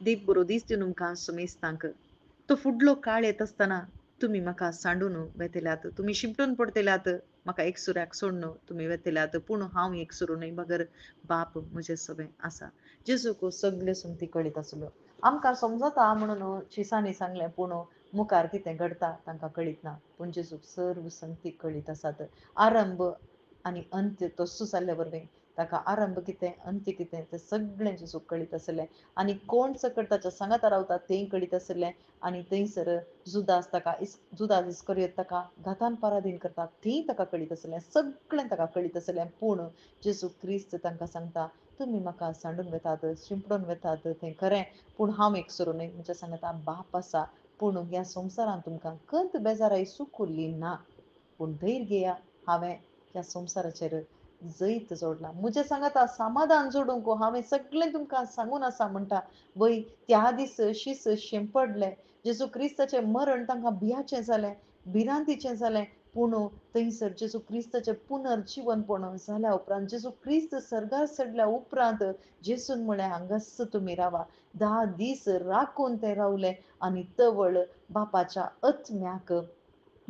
दीप बरो दिसता तुमकां सुमेस्तांक. तो फुडलो काळ येत असताना तुम्ही म्हाका सांडून वेतेल्यात, तुम्ही शिमटून पडतल्यात, म्हाका एकसुऱ्याक सोडून तुम्ही वेतेल्यात, पूण हांव एकसुरो न्हय बगर बाप म्हजें सगळें आसा. जेजूक सगळे संगती कळीत आसलो. आमकां समजता म्हणून शिसांनी सांगलें, पूण मुखार कितें घडटा तांकां कळीत ना. पूण जेजूक सर्व संगती कळीत आसात. आरंभ आनी अंत्य तस्सो जाल्ले वरवीं ताका आरंभ कितें अंत्य कितें तें सगळें जेजूक कळीत आसलें. आनी कोण सकट ताच्या सांगाता रावता तेंय कळीत आसलें. आनी थंयसर जुदास इस्करियोत ताका घातान पराधीन करता तेंय ताका कळीत आसलें. सगळें ताका कळीत आसलें. पूण जेजू क्रिस्त तांकां सांगता, तुमी म्हाका सांडून वेतात, शिंपडून वेतात तें खरें, पूण हांव एकसुरो न्हय. म्हणजे सांगता बाप आसा. पूण ह्या संवसारान तुमकां खंत बेजाराई सूख उरली ना. पूण धैर्य घेया, हांवें ह्या संवसाराचेर जैत जोडला. म्हजें सांगाता समाधान जोडूंक हांवें सगळें तुमकां सांगून आसा म्हणटा. वय त्या दीस शीस शेंपडले. जेजू क्रिस्ताचें मरण तांकां भियाचें जालें, भिरांतीचें जालें. पूण थंयसर जेजू क्रिस्ताचें पुनर्जीवनपण जाल्या उपरांत, जेजू क्रिस्त सर्गार चडल्या उपरांत जेजून म्हळें हांगास तुमी रावा. 10 दीस राखून ते रावले आनी तवळ बापाच्या अत्म्याक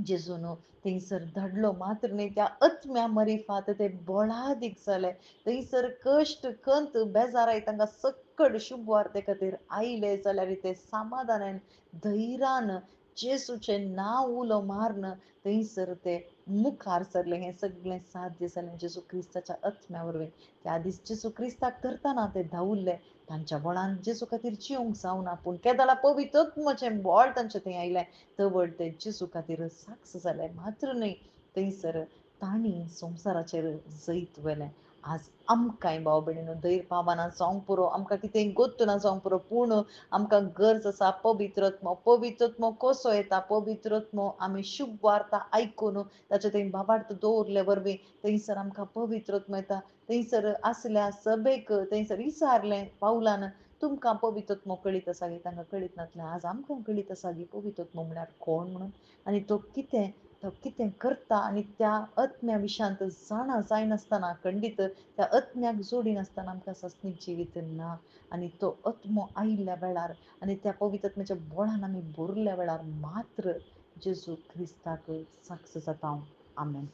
जेजून थंयसर धाडलो. मात्र न्हय, त्या अत्म्या मरिफात ते बोळादीक जाले. थंयसर कश्ट खंत बेजाराय तांकां सकट शुभ वार्ते खातीर आयले जाल्यार ते समाधानान धैर्यान जेजूचें नांव उलो मारन थंयसर ते मुखार सरले. हें सगळें साध्य जालें जेजू क्रिस्ताच्या अत्म्या वरवीं. त्या दीस जेजू क्रिस्ताक धरतना ते धांवुरले. तांच्या बोळान जेजू खातीर जिवंक जावना, पूण केदाला पवित्र आत्म्याचें बोळ तांचे थंय आयलें. तवळ ते जेजू खातीर साक्ष जाले. मात्र न्हय, थंयसर तांणी संवसाराचेर जैत वेलें. आज आमकांय भाव भयणीनो धैर्य पावना जावंक पुरो, आमकां कितें गोत्त ना जावंक पुरो, पूण आमकां गरज आसा पवित्र आत्मो. पवित्र आत्मो कसो येता? पवित्र आत्मो आमी शुभ वार्ता आयकून ताचे थंय भावार्थ दवरले वरवीं थंयसर आमकां पवित्र आत्मो येता. थंयसर आसल्या सभेक थंयसर विचारलें पावलान, तुमकां पवित्र आत्मो कळीत आसा गे? तांकां कळीत नासलें. आज आमकां कळीत आसा की पवित्र आत्मो म्हळ्यार कोण म्हणून, आनी तो कितें करता. आनी त्या अत्म्या विशांत जाणा जायनासतना खंडीत त्या अत्म्याक जोडी नासतना आमकां सस्नीक जिवीत ना. आनी तो अत्मो आयिल्ल्या वेळार आनी त्या पवित्र आत्म्याच्या बोळान आमी भरल्या वेळार मात्र जेजू क्रिस्ताक साक्ष जाता हांव. आमेन.